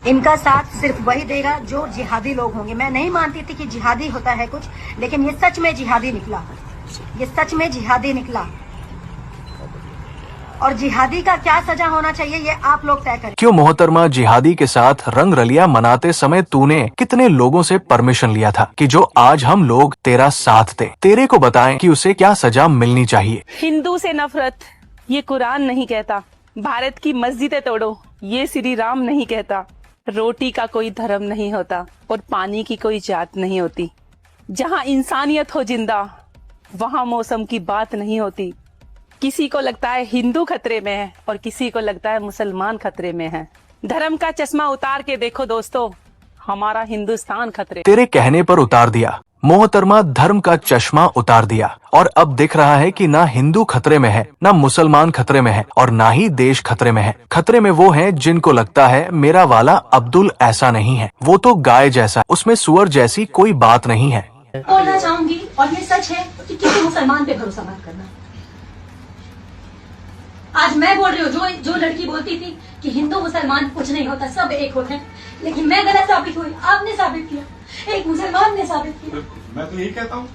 इनका साथ सिर्फ वही देगा जो जिहादी लोग होंगे। मैं नहीं मानती थी कि जिहादी होता है कुछ, लेकिन ये सच में जिहादी निकला, ये सच में जिहादी निकला। और जिहादी का क्या सजा होना चाहिए ये आप लोग तय करें। क्यों मोहतरमा, जिहादी के साथ रंग रलिया मनाते समय तूने कितने लोगों से परमिशन लिया था कि जो आज हम लोग तेरा साथ दे? तेरे को बताएं कि उसे क्या सजा मिलनी चाहिए। हिंदू से नफरत ये कुरान नहीं कहता, भारत की मस्जिदें तोड़ो ये श्री राम नहीं कहता, रोटी का कोई धर्म नहीं होता और पानी की कोई जात नहीं होती। जहाँ इंसानियत हो जिंदा वहाँ मौसम की बात नहीं होती। किसी को लगता है हिंदू खतरे में है और किसी को लगता है मुसलमान खतरे में है। धर्म का चश्मा उतार के देखो दोस्तों, हमारा हिंदुस्तान खतरे। तेरे कहने पर उतार दिया मोहतरमा, धर्म का चश्मा उतार दिया और अब दिख रहा है कि ना हिंदू खतरे में है, ना मुसलमान खतरे में है और ना ही देश खतरे में है। खतरे में वो हैं जिनको लगता है मेरा वाला अब्दुल ऐसा नहीं है, वो तो गाय जैसा, उसमें सुअर जैसी कोई बात नहीं है। बोलना चाहूंगी और ये सच है कि किसी मुसलमान पे भरोसा मत करना। आज मैं बोल रही हूँ, जो लड़की बोलती थी कि हिंदू मुसलमान कुछ नहीं होता, सब एक होते हैं, लेकिन मैं गलत साबित हुई, आपने साबित किया, एक मुसलमान ने साबित किया। मैं तो यही कहता हूँ,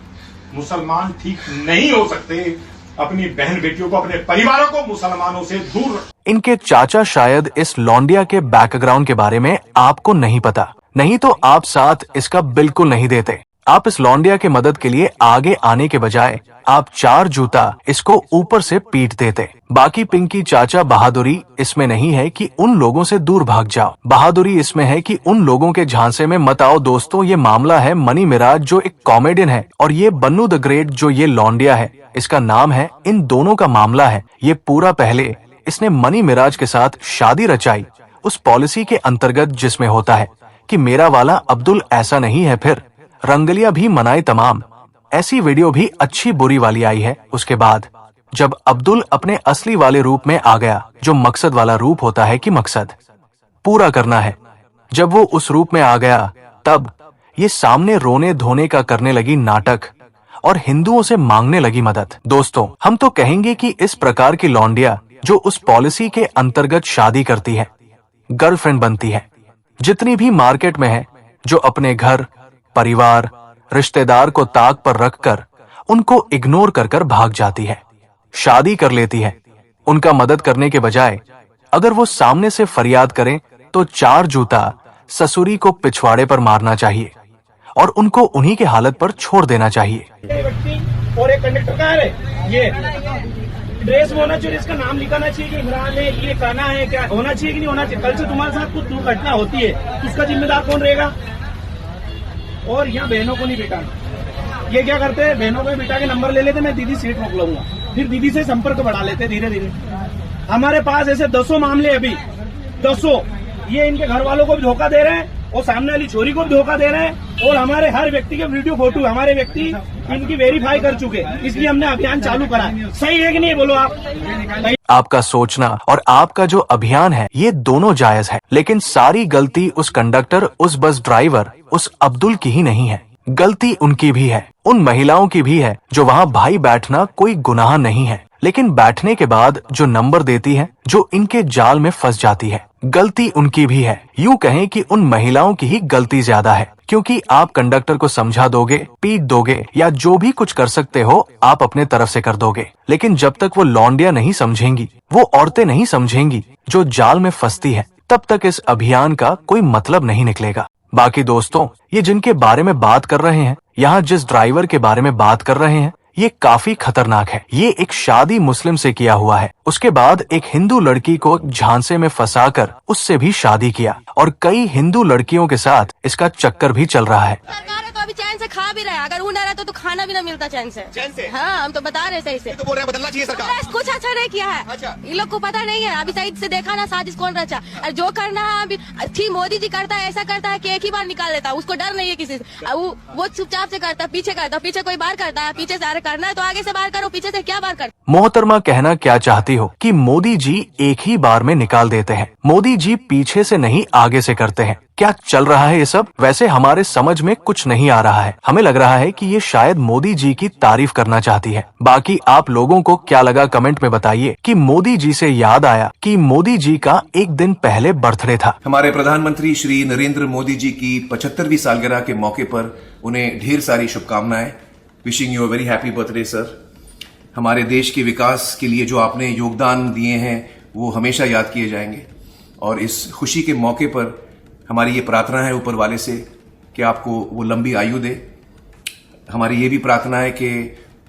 मुसलमान ठीक नहीं हो सकते। अपनी बहन बेटियों को, अपने परिवारों को मुसलमानों से दूर। इनके चाचा शायद इस लौंडिया के बैकग्राउंड के बारे में आपको नहीं पता, नहीं तो आप साथ इसका बिल्कुल नहीं देते। आप इस लौंडिया के मदद के लिए आगे आने के बजाय आप 4 जूता इसको ऊपर से पीट देते। बाकी पिंकी चाचा बहादुरी इसमें नहीं है कि उन लोगों से दूर भाग जाओ, बहादुरी इसमें है कि उन लोगों के झांसे में मत आओ। दोस्तों, ये मामला है मनी मिराज जो एक कॉमेडियन है और ये बन्नू द ग्रेट जो ये लौंडिया है, इसका नाम है। इन दोनों का मामला है। ये पूरा पहले इसने मनी मिराज के साथ शादी रचाई उस पॉलिसी के अंतर्गत जिसमें होता है कि मेरा वाला अब्दुल ऐसा नहीं है। फिर रंगलिया भी मनाए तमाम, ऐसी वीडियो भी अच्छी बुरी वाली आई है। उसके बाद जब अब्दुल अपने असली वाले रूप में आ गया, जो मकसद वाला रूप होता है कि मकसद पूरा करना है, जब वो उस रूप में आ गया तब ये सामने रोने धोने का करने लगी नाटक और हिंदुओं से मांगने लगी मदद। दोस्तों, हम तो कहेंगे कि इस प्रकार की लौंडिया जो उस पॉलिसी के अंतर्गत शादी करती है, गर्लफ्रेंड बनती है, जितनी भी मार्केट में है, जो अपने घर परिवार रिश्तेदार को ताक पर रखकर उनको इग्नोर कर भाग जाती है, शादी कर लेती है, उनका मदद करने के बजाय अगर वो सामने से फरियाद करें तो 4 जूता ससुरी को पिछवाड़े पर मारना चाहिए और उनको उन्हीं के हालत पर छोड़ देना चाहिए। और एक कंडक्टर कहाँ है? ये ड्रेस में होना चाहिए, इसका नाम लिखाना चाहिए कि इमरान है, ये कहना है, क्या होना चाहिए कि नहीं होना चाहिए। कल से तुम्हारे साथ कुछ दुर्घटना होती है, उसका जिम्मेदार कौन रहेगा? और यहाँ बहनों को नहीं बिठाना। ये क्या करते हैं, बहनों को बिठा के नंबर ले लेते, मैं दीदी सीट मोकलूंगा, फिर दीदी से संपर्क बढ़ा लेते धीरे धीरे। हमारे पास ऐसे 200 मामले अभी 200। ये इनके घर वालों को भी धोखा दे रहे हैं और सामने वाली छोरी को भी धोखा दे रहे हैं और हमारे हर व्यक्ति के वीडियो फोटो हमारे व्यक्ति इनकी वेरीफाई कर चुके, इसलिए हमने अभियान चालू करा है। सही है कि नहीं, बोलो आप। आपका सोचना और आपका जो अभियान है ये दोनों जायज है, लेकिन सारी गलती उस कंडक्टर, उस बस ड्राइवर, उस अब्दुल की ही नहीं है। गलती उनकी भी है, उन महिलाओं की भी है जो वहाँ भाई बैठना कोई गुनाह नहीं है, लेकिन बैठने के बाद जो नंबर देती है, जो इनके जाल में फंस जाती है, गलती उनकी भी है। यूँ कहें कि उन महिलाओं की ही गलती ज्यादा है, क्योंकि आप कंडक्टर को समझा दोगे, पीट दोगे या जो भी कुछ कर सकते हो आप अपने तरफ से कर दोगे, लेकिन जब तक वो लौंडिया नहीं समझेंगी, वो औरतें नहीं समझेंगी जो जाल में फंसती है, तब तक इस अभियान का कोई मतलब नहीं निकलेगा। बाकी दोस्तों, ये जिनके बारे में बात कर रहे हैं, यहाँ जिस ड्राइवर के बारे में बात कर रहे हैं, ये काफी खतरनाक है। ये एक शादी मुस्लिम से किया हुआ है, उसके बाद एक हिंदू लड़की को झांसे में फंसाकर उससे भी शादी किया और कई हिंदू लड़कियों के साथ इसका चक्कर भी चल रहा है। अभी चैन से खा भी रहा है, अगर वो ना रहता तो खाना भी ना मिलता चैन से। हाँ, हम तो बता रहे सही से। तो बोल रहे हैं बदलना चाहिए सरकार। कुछ अच्छा नहीं किया है। अच्छा। इन लोग को पता नहीं है, अभी सही से देखा ना साजिश कौन रचा। और जो करना है अभी ठीक मोदी जी करता है, ऐसा करता है कि एक ही बार निकाल लेता है, उसको डर नहीं है किसी से। वो चुपचाप से करता है, पीछे करता है, पीछे कोई बार करता है, पीछे से करना है तो आगे से बार करो, पीछे से क्या बार कर। मोहतरमा, कहना क्या चाहती हो कि मोदी जी एक ही बार में निकाल देते हैं? मोदी जी पीछे से नहीं आगे से करते हैं। क्या चल रहा है ये सब? वैसे हमारे समझ में कुछ नहीं आ रहा है। हमें लग रहा है कि ये शायद मोदी जी की तारीफ करना चाहती है। बाकी आप लोगों को क्या लगा कमेंट में बताइए। कि मोदी जी से याद आया कि मोदी जी का एक दिन पहले बर्थडे था। हमारे प्रधानमंत्री श्री नरेंद्र मोदी जी की 75वीं सालगिरह के मौके पर उन्हें ढेर सारी शुभकामनाएं। Wishing you a very happy birthday sir. हमारे देश के विकास के लिए जो आपने योगदान दिए हैं वो हमेशा याद किए जाएंगे और इस खुशी के मौके पर हमारी ये प्रार्थना है ऊपर वाले से कि आपको वो लंबी आयु दे। हमारी ये भी प्रार्थना है कि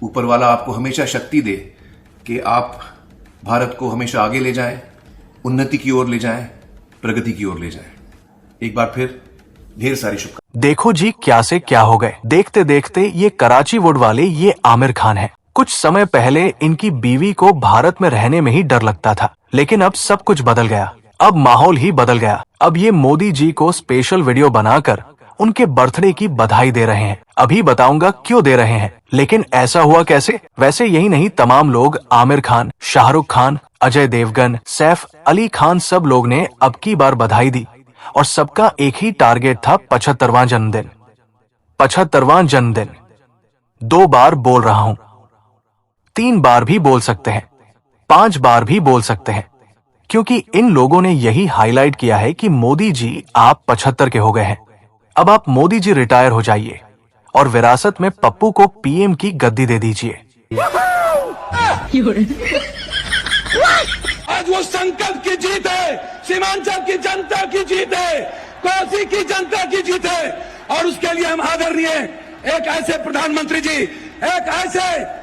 ऊपर वाला आपको हमेशा शक्ति दे कि आप भारत को हमेशा आगे ले जाएं, उन्नति की ओर ले जाएं, प्रगति की ओर ले जाएं। एक बार फिर ढेर सारी शुभकामनाएं। देखो जी क्या से क्या हो गए। देखते देखते ये कराची वुड वाले ये आमिर खान है। कुछ समय पहले इनकी बीवी को भारत में रहने में ही डर लगता था, लेकिन अब सब कुछ बदल गया। अब माहौल ही बदल गया। अब ये मोदी जी को स्पेशल वीडियो बनाकर उनके बर्थडे की बधाई दे रहे हैं। अभी बताऊंगा क्यों दे रहे हैं, लेकिन ऐसा हुआ कैसे। वैसे यही नहीं, तमाम लोग आमिर खान, शाहरुख खान, अजय देवगन, सैफ अली खान सब लोग ने अब की बार बधाई दी और सबका एक ही टारगेट था 75वां जन्मदिन। 75वां जन्मदिन 2 बार बोल रहा हूं, 3 बार भी बोल सकते हैं, 5 बार भी बोल सकते हैं, क्योंकि इन लोगों ने यही हाईलाइट किया है कि मोदी जी आप 75 के हो गए हैं। अब आप मोदी जी रिटायर हो जाइए और विरासत में पप्पू को पीएम की गद्दी दे दीजिए। आज वो संकल्प की जीत है, सीमांचल की जनता की जीत है, कोसी की जनता की जीत है और उसके लिए हम आदरणीय एक ऐसे प्रधानमंत्री जी, एक ऐसे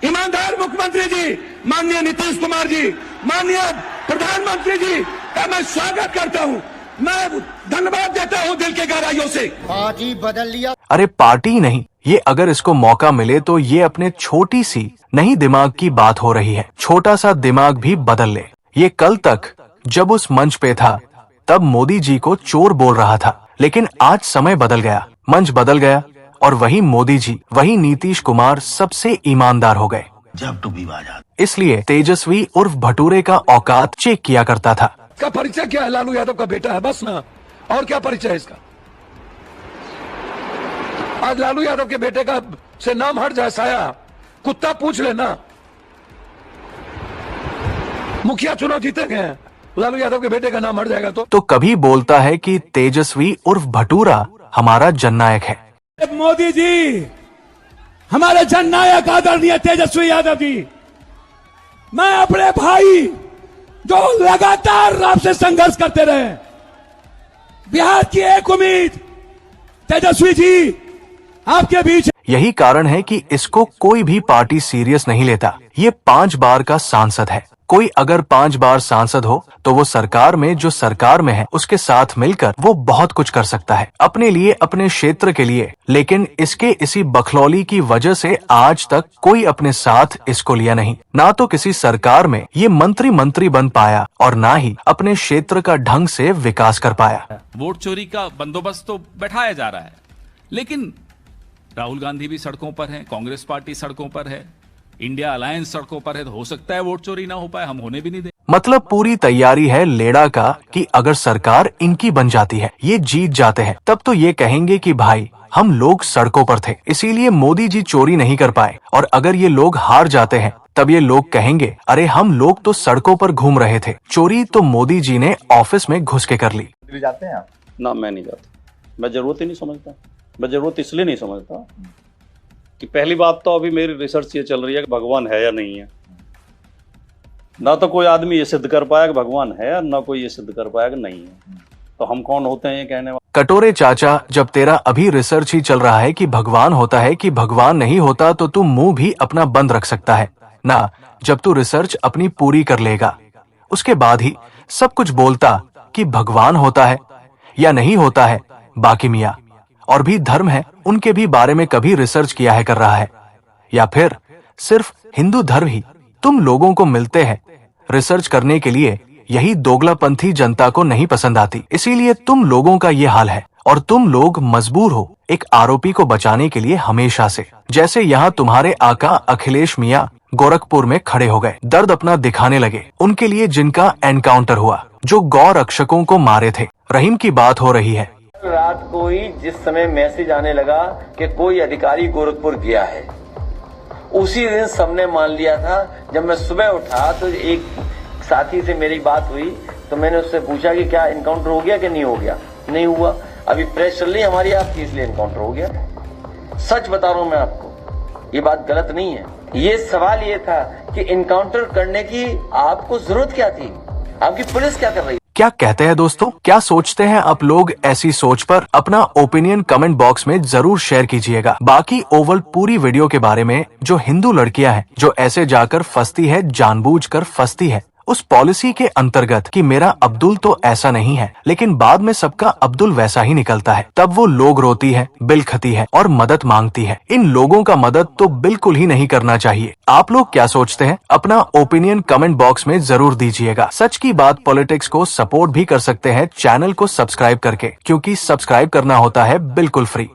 ईमानदार मुख्यमंत्री जी, माननीय नीतीश कुमार जी, माननीय प्रधानमंत्री जी का मैं स्वागत करता हूं। मैं धन्यवाद देता हूं दिल के गहराइयों से। पार्टी बदल लिया। अरे पार्टी नहीं, ये अगर इसको मौका मिले तो ये अपने छोटी सी नहीं दिमाग की बात हो रही है, छोटा सा दिमाग भी बदल ले। ये कल तक जब उस मंच पे था तब मोदी जी को चोर बोल रहा था, लेकिन आज समय बदल गया, मंच बदल गया और वही मोदी जी, वही नीतीश कुमार सबसे ईमानदार हो गए। जब भी बाजा। इसलिए तेजस्वी उर्फ भटूरे का औकात चेक किया करता था। का परिचय क्या है? लालू यादव का बेटा है बस ना, और क्या परिचय है इसका? आज लालू यादव के बेटे का से नाम हट जाए साया, कुत्ता पूछ लेना। मुखिया चुनाव जीते गए, लालू यादव के बेटे का नाम हट जाएगा तो कभी बोलता है कि तेजस्वी उर्फ भटूरा हमारा जननायक है। मोदी जी हमारे जननायक आदरणीय तेजस्वी यादव जी, मैं अपने भाई जो लगातार आपसे संघर्ष करते रहे, बिहार की एक उम्मीद तेजस्वी जी आपके बीच। यही कारण है कि इसको कोई भी पार्टी सीरियस नहीं लेता। ये 5 बार का सांसद है। कोई अगर 5 बार सांसद हो तो वो सरकार में, जो सरकार में है उसके साथ मिलकर वो बहुत कुछ कर सकता है अपने लिए, अपने क्षेत्र के लिए। लेकिन इसके इसी बखलौली की वजह से आज तक कोई अपने साथ इसको लिया नहीं। ना तो किसी सरकार में ये मंत्री बन पाया और ना ही अपने क्षेत्र का ढंग से विकास कर पाया। वोट चोरी का बंदोबस्त तो बैठाया जा रहा है, लेकिन राहुल गांधी भी सड़कों पर हैं, कांग्रेस पार्टी सड़कों पर है, इंडिया अलायंस सड़कों पर है, तो हो सकता है वोट चोरी ना हो पाए, हम होने भी नहीं दें। मतलब पूरी तैयारी है लेड़ा का कि अगर सरकार इनकी बन जाती है, ये जीत जाते हैं, तब तो ये कहेंगे कि भाई हम लोग सड़कों पर थे, इसीलिए मोदी जी चोरी नहीं कर पाए। और अगर ये लोग हार जाते हैं तब ये लोग कहेंगे अरे हम लोग तो सड़कों पर घूम रहे थे, चोरी तो मोदी जी ने ऑफिस में घुस के कर ली। जाते हैं आप? ना, मैं नहीं जाता। मैं जरूरत ही नहीं समझता। मैं जरूरत इसलिए नहीं समझता कि पहली बात तो अभी मेरी रिसर्च ये चल रही है कि भगवान है या नहीं है। ना तो कोई आदमी ये सिद्ध कर पाया कि भगवान है, और ना कोई ये सिद्ध कर पाया कि नहीं है। तो हम कौन होते हैं ये कहने वाले? कटोरे चाचा, जब तेरा अभी रिसर्च ही चल रहा है कि भगवान होता है कि भगवान नहीं होता, तो तू मुंह भी अपना बंद रख सकता है ना। जब तू रिसर्च अपनी पूरी कर लेगा उसके बाद ही सब कुछ बोलता कि भगवान होता है या नहीं होता है। बाकी मियाँ और भी धर्म है, उनके भी बारे में कभी रिसर्च किया है, कर रहा है, या फिर सिर्फ हिंदू धर्म ही तुम लोगों को मिलते हैं रिसर्च करने के लिए? यही दोगलापंथी जनता को नहीं पसंद आती, इसीलिए तुम लोगों का ये हाल है और तुम लोग मजबूर हो एक आरोपी को बचाने के लिए हमेशा से। जैसे यहाँ तुम्हारे आका अखिलेश मियाँ गोरखपुर में खड़े हो गए, दर्द अपना दिखाने लगे उनके लिए जिनका एनकाउंटर हुआ, जो गौ रक्षकों को मारे थे। रहीम की बात हो रही है। रात को ही जिस समय मैसेज आने लगा कि कोई अधिकारी गोरखपुर गया है, उसी दिन सबने मान लिया था। जब मैं सुबह उठा तो एक साथी से मेरी बात हुई तो मैंने उससे पूछा कि क्या इनकाउंटर हो गया कि नहीं हो गया। नहीं हुआ, अभी प्रेस चल रही हमारी आपकी, इसलिए इनकाउंटर हो गया। सच बता रहा हूं मैं आपको, ये बात गलत नहीं है। ये सवाल ये था कि इनकाउंटर करने की आपको जरूरत क्या थी, आपकी पुलिस क्या कर रही है। क्या कहते हैं दोस्तों, क्या सोचते हैं आप लोग? ऐसी सोच पर अपना ओपिनियन कमेंट बॉक्स में जरूर शेयर कीजिएगा। बाकी ओवल पूरी वीडियो के बारे में, जो हिंदू लड़कियां हैं जो ऐसे जाकर फंसती है, जानबूझकर फंसती है उस पॉलिसी के अंतर्गत कि मेरा अब्दुल तो ऐसा नहीं है, लेकिन बाद में सबका अब्दुल वैसा ही निकलता है, तब वो लोग रोती है, बिल खती है और मदद मांगती है। इन लोगों का मदद तो बिल्कुल ही नहीं करना चाहिए। आप लोग क्या सोचते हैं? अपना ओपिनियन कमेंट बॉक्स में जरूर दीजिएगा। सच की बात पॉलिटिक्स को सपोर्ट भी कर सकते हैं चैनल को सब्सक्राइब करके, क्योंकि सब्सक्राइब करना होता है बिल्कुल फ्री।